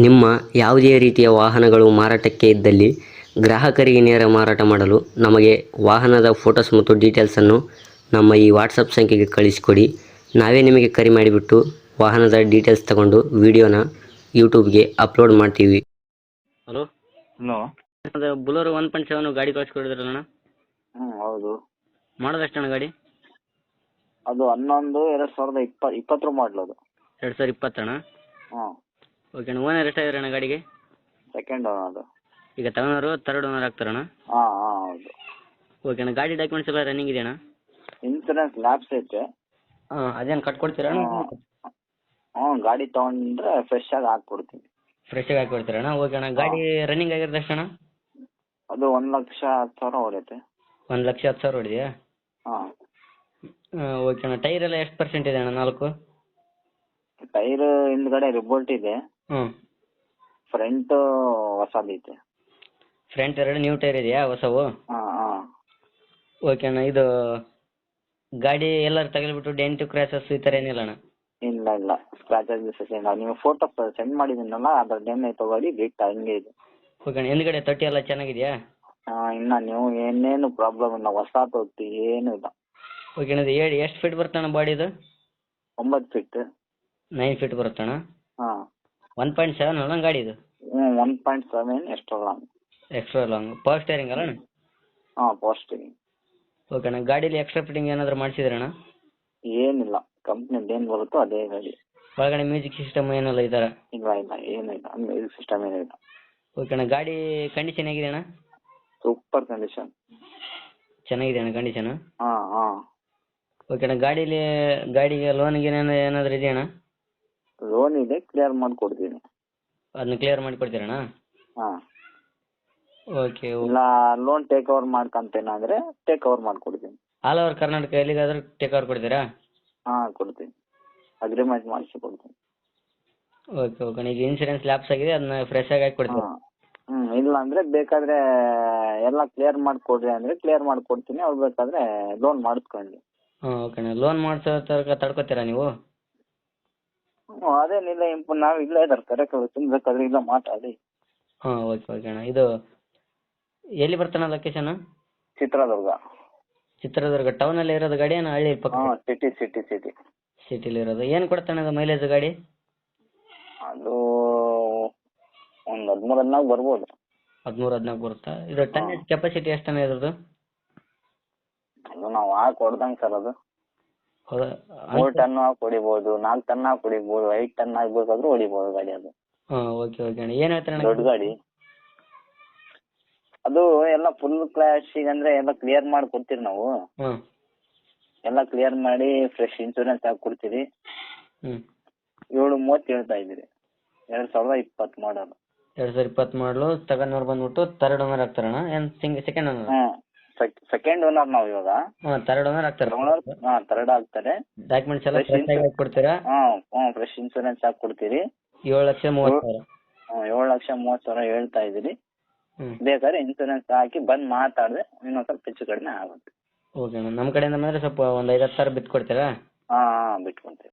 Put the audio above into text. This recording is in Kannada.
ನಿಮ್ಮ ಯಾವುದೇ ರೀತಿಯ ವಾಹನಗಳು ಮಾರಾಟಕ್ಕೆ ಇದ್ದಲ್ಲಿ ಗ್ರಾಹಕರಿಗೆ ನೇರ ಮಾರಾಟ ಮಾಡಲು ನಮಗೆ ವಾಹನದ ಫೋಟೋಸ್ ಮತ್ತು ಡೀಟೇಲ್ಸನ್ನು ನಮ್ಮ ಈ ವಾಟ್ಸಪ್ ಸಂಖ್ಯೆಗೆ ಕಳಿಸಿಕೊಡಿ. ನಾವೇ ನಿಮಗೆ ಕರೆ ಮಾಡಿಬಿಟ್ಟು ವಾಹನದ ಡೀಟೇಲ್ಸ್ ತಗೊಂಡು ವಿಡಿಯೋನ ಯೂಟ್ಯೂಬ್ಗೆ ಅಪ್ಲೋಡ್ ಮಾಡ್ತೀವಿ. Hello, hello. ಅದು ಬುಲೋರೋ 1.7 ಗಾಡಿ ಕಳಿಸ್ಕೊಡಿದ್ರಲ್ಲ, ಹೌದು. ಮಾಡೋದಷ್ಟಣ್ಣ ಗಾಡಿ? ಅದು 11/2020 ಮಾಡಲ್ ಅದು. 2020 ಅಣ್ಣ? ಹಾಂ. ಓಕೆ ಅಣ್ಣ. ಓನರ್ ಎಷ್ಟಾಗಿದ್ರೆ ಅಣ್ಣ ಗಾಡಿಗೆ? ಸೆಕೆಂಡ್ ಓನರ್ ಅದು. ಈಗ ತಗೊಳೋರು ಥರ್ಡ್ ಓನರ್ ಆಗ್ತಾರಣ್ಣ? ಹಾಂ ಹಾಂ ಹೌದು. ಓಕೆ ಅಣ್ಣ. ಗಾಡಿ ಡಾಕ್ಯುಮೆಂಟ್ಸ್ ಎಲ್ಲ ರನ್ನಿಂಗ್ ಇದೆಯಣ್ಣ? ಇನ್ಸೂರೆನ್ಸ್ ಲ್ಯಾಬ್ಸ್ ಐತೆ. ಹಾಂ, ಅದೇನು ಕಟ್ಕೊಡ್ತೀರಾ ಅಣ್ಣ? ಹ್ಞೂ, ಗಾಡಿ ತೊಗೊಂಡ್ರೆ ಫ್ರೆಶ್ ಆಗಿ ಹಾಕ್ಕೊಡ್ತೀನಿ. ಫ್ರೆಶ್ ಆಗಿ ಹಾಕಿ ಅಣ್ಣ? ಓಕೆ ಅಣ್ಣ. ಗಾಡಿ ರನ್ನಿಂಗ್ ಆಗಿರೋದು ಎಷ್ಟಣ್ಣ? ಅದು 1,10,000 ಹೊಡೆಯುತ್ತೆ. 1,10,000 ಹೊಡೆದಿಯಾ? ಹಾಂ. ಓಕೆ ಅಣ್ಣ. ಟೈರ್ ಎಲ್ಲ ಎಷ್ಟು ಪರ್ಸೆಂಟ್ ಇದೆ ಅಣ್ಣ? 4? ಟೈರ್ ಹಿಂದ್ಗಡೆ ರಿಬೋಲ್ಟ್ ಇದೆ. ಹ್ಞೂ. ಫ್ರಂಟ್ ಹೊಸದೈತೆ. ಫ್ರಂಟ್ 2 ನ್ಯೂ ಟೈರ್ ಇದೆಯಾ ಹೊಸವು? ಹಾಂ ಹಾಂ. ಓಕೆ ಅಣ್ಣ. ಇದು ಗಾಡಿ ಎಲ್ಲರೂ ತಗಲಿಬಿಟ್ಟು ಡೆಂಟು ಕ್ರ್ಯಾಸಸ್ ಈ ಥರ ಏನಿಲ್ಲ ಅಣ್ಣ? ಇಲ್ಲ ಇಲ್ಲ, ಸ್ಕ್ರಾಚಸ್ ಇಲ್ಲ. ನೀವು ಫೋಟೋ ಸೆಂಡ್ ಮಾಡಿದ್ದೀನಲ್ಲ, ಅದ್ರ ಡೆಮ್ಮೆ ತೊಗೊಳ್ಳಿ, ಬಿಟ್ಟು ಹಂಗೆ ಇದೆ. ಓಕೆ ಅಣ್ಣ. ಹಿಂದ್ಗಡೆ ತೊಟ್ಟಿ ಎಲ್ಲ ಚೆನ್ನಾಗಿದೆಯಾ? ಹಾಂ, ಇನ್ನು ನೀವು ಏನೇನು ಪ್ರಾಬ್ಲಮ್ ಇಲ್ಲ, ಹೊಸ ತೊಟ್ಟಿ ಏನೂ ಇಲ್ಲ. ಓಕೆ ಅಣ್ಣ. ಇದು ಎಷ್ಟು ಫೀಟ್ ಬರುತ್ತಣ್ಣ ಬಾಡಿದು? 9 ಫೀಟ್. 9 ಫೀಟ್ ಬರುತ್ತಣ್ಣ? ಹಾಂ. 1.7 ಅಲ್ಲ ಗಾಡಿ ಇದು? 1.7 extra long. Extra long. Power steering ಅಲ್ಲ ಅಣ್ಣ? ಹಾಂ, ಪಾಸ್ಟಿಂಗ್. ಓಕೆ ಅಣ್ಣ. ಗಾಡೀಲಿ ಎಕ್ಸ್ಟ್ರಾ ಫಿಟ್ಟಿಂಗ್ ಏನಾದರೂ ಮಾಡಿಸಿದ್ರಣ್ಣ? ಏನಿಲ್ಲ, ಕಂಪ್ನಿದು ಏನು ಬರುತ್ತೋ ಅದೇ ಗಾಡಿ. ಒಳಗಡೆ ಮ್ಯೂಸಿಕ್ ಸಿಸ್ಟಮ್ ಏನೆಲ್ಲ ಈ ಥರ? ಇಲ್ಲ ಇಲ್ಲ, ಏನೂ ಇಲ್ಲ, ಮ್ಯೂಸಿಕ್ ಸಿಸ್ಟಮ್ ಏನೂ ಇಲ್ಲ. ಓಕೆ ಅಣ್ಣ. ಗಾಡಿ ಕಂಡೀಷನ್ ಹೇಗಿದೆ ಅಣ್ಣ? Super condition. ಚೆನ್ನಾಗಿದೆ ಅಣ್ಣ ಕಂಡೀಷನು? ಹಾಂ ಹಾಂ. ಓಕೆ ಅಣ್ಣ. ಗಾಡಿಗೆ ಲೋನ್ಗೆ ಏನಾದರೂ ಇದೆಯಣ್ಣ? ಲೋನ್ ಇದೆ, ಕ್ಲಿಯರ್ ಮಾಡಿಕೊಡ್ತೀನಿ. ಅದನ್ನ ಕ್ಲಿಯರ್ ಮಾಡಿ ಕೊಡ್ತೀರಣ್ಣ? ಹಾಂ. ಓಕೆ. ಇಲ್ಲ ಲೋನ್ ಟೇಕ್ ಓವರ್ ಮಾಡ್ಕೊಂತೇನೆ ಅಂದರೆ ಟೇಕ್ ಓವರ್ ಮಾಡಿಕೊಡ್ತೀನಿ. ಆಲ್ ಓವರ್ ಕರ್ನಾಟಕ ಎಲ್ಲಿಗಾದ್ರೂ ಟೇಕ್ ಓವರ್ ಕೊಡ್ತೀರಾ? ಹಾಂ, ಕೊಡ್ತೀನಿ. ಅಗ್ರಿಮೆಂಟ್ ಮಾಡಿಸಿ ಕೊಡ್ತೀನಿ. ಓಕೆ ಓಕೆ ಅಣ್ಣ. ಈಗ ಇನ್ಸೂರೆನ್ಸ್ ಲ್ಯಾಪ್ಸ್ ಆಗಿದೆ, ಅದನ್ನ ಫ್ರೆಶ್ ಆಗಿ ಹಾಕಿ ಕೊಡ್ತೀರಾ? ಹಾಂ. ಇಲ್ಲ ಅಂದರೆ ಬೇಕಾದರೆ ಎಲ್ಲ ಕ್ಲಿಯರ್ ಮಾಡಿಕೊಡ್ರಿ ಅಂದರೆ ಕ್ಲಿಯರ್ ಮಾಡಿಕೊಡ್ತೀನಿ. ಅವ್ರು ಬೇಕಾದರೆ ಲೋನ್ ಮಾಡಿಸ್ಕೊಳ್ಳಿ. ಹಾಂ, ಓಕೆ ಅಣ್ಣ. ಲೋನ್ ಮಾಡಿಸೋ ತನಕ ತಡ್ಕೊತೀರಾ ನೀವು? ಅದೇನಿಲ್ಲ, ನಾವು ಇಲ್ಲೇ ಇದ್ದಾರೆ ಕರೆಕ್ಟ್, ಬೇಕಾದ್ರೆ ಇಲ್ಲ ಮಾತಾಡಿ. ಹಾಂ, ಓಕೆ ಓಕೆ ಅಣ್ಣ. ಇದು ಎಲ್ಲಿ ಬರ್ತಾನೆ ಲೊಕೇಶನ್? ಚಿತ್ರದುರ್ಗ. ಚಿತ್ರದುರ್ಗ ಟೌನಲ್ಲಿ ಇರೋದು ಗಾಡಿ ಏನು ಹಳ್ಳಿ ಪಕ್ಕ? ಹಾಂ, ಸಿಟಿ. ಸಿಟಿಲಿ ಇರೋದು. ಏನು ಕೊಡ್ತಾನೆ ಅದು ಮೈಲೇಜ್ ಗಾಡಿ? ಅದು ಒಂದು 13-14 ಬರ್ಬೋದು. 13-14 ಬರುತ್ತಾ? ಇದು ಟನ್ನೇಜ್ ಕೆಪಾಸಿಟಿ ಎಷ್ಟಣ್ಣ ಇದ್ರದ್ದು? ಅದು ನಾವು ಹಾಕಿ ಹೊಡ್ದಂಗೆ ಸರ್. ಅದು ಹೌದಾ? 3 ಟನ್ ಹಾಕಿ ಹೊಡಿಬೋದು, 4 ಟನ್ ಹಾಕಿ ಹೊಡಿಬೋದು, 5 ಟನ್ ಹಾಕ್ಬೇಕಾದ್ರೂ ಹೊಡಿಬೋದು ಗಾಡಿ. ಅದು ಹಾಂ, ಓಕೆ ಓಕೆ ಅಣ್ಣ. ಏನು ಹೇಳ್ತಾರೆ ದೊಡ್ಡ ಗಾಡಿ. ಅದು ಎಲ್ಲ ಫುಲ್ ಕ್ಲಾಶಿಗೆ ಅಂದರೆ ಎಲ್ಲ ಕ್ಲಿಯರ್ ಮಾಡಿ ಕೊಡ್ತೀವಿ ನಾವು. ಹಾಂ. ಎಲ್ಲ ಕ್ಲಿಯರ್ ಮಾಡಿ ಫ್ರೆಶ್ ಇನ್ಶೂರೆನ್ಸ್ ಹಾಕಿ ಕೊಡ್ತೀವಿ. 730 ಹೇಳ್ತಾ ಇದ್ದೀರಿ. 2020 ಮಾಡಲು. 2020 ಮಾಡಲು ತಗೊಂಡವ್ರು ಬಂದ್ಬಿಟ್ಟು ಥರ್ಡ್ ಓನರ್ ಆಗ್ತಾರಣ್ಣ? ಏನು ಸೆಕೆಂಡ್ ಓನರ್? ಹಾಂ, ಸೆಕೆಂಡ್ ಓನರ್ ನಾವು ಇವಾಗ. ಹಾಂ, ಥರ್ಡ್ ಓನರ್ ಆಗ್ತಾರೆ. ಹಾಂ, ಥರ್ಡ್ ಆಗ್ತಾರೆ. ಡಾಕ್ಯುಮೆಂಟ್ಸ್ ಎಲ್ಲ ಫ್ರೆಶ್ ಆಗಿ ಹಾಕಿ ಕೊಡ್ತೀರಾ? ಹಾಂ, ಫ್ರೆಶ್ ಇನ್ಶೂರೆನ್ಸ್ ಹಾಕಿ ಕೊಡ್ತೀರಿ. 7,30,000. 7,30,000 ಹೇಳ್ತಾ ಇದ್ದೀರಿ. ಬೇಕಾದ್ರೆ ಇನ್ಶೂರೆನ್ಸ್ ಹಾಕಿ ಬಂದು ಮಾತಾಡಿದ್ರೆ ಇನ್ನೊಂದು ಸ್ವಲ್ಪ ಹೆಚ್ಚು ಕಡಿಮೆ ಆಗುತ್ತೆ. ಓಕೆ ಅಣ್ಣ. ನಮ್ಮ ಕಡೆಯಿಂದ ಬಂದರೆ ಸ್ವಲ್ಪ ಒಂದು 5-10 ಸಾವಿರ ಬಿಟ್ಟು ಕೊಡ್ತೀರಾ? ಹಾಂ ಬಿಟ್ಕೊಡ್ತೀವಿ.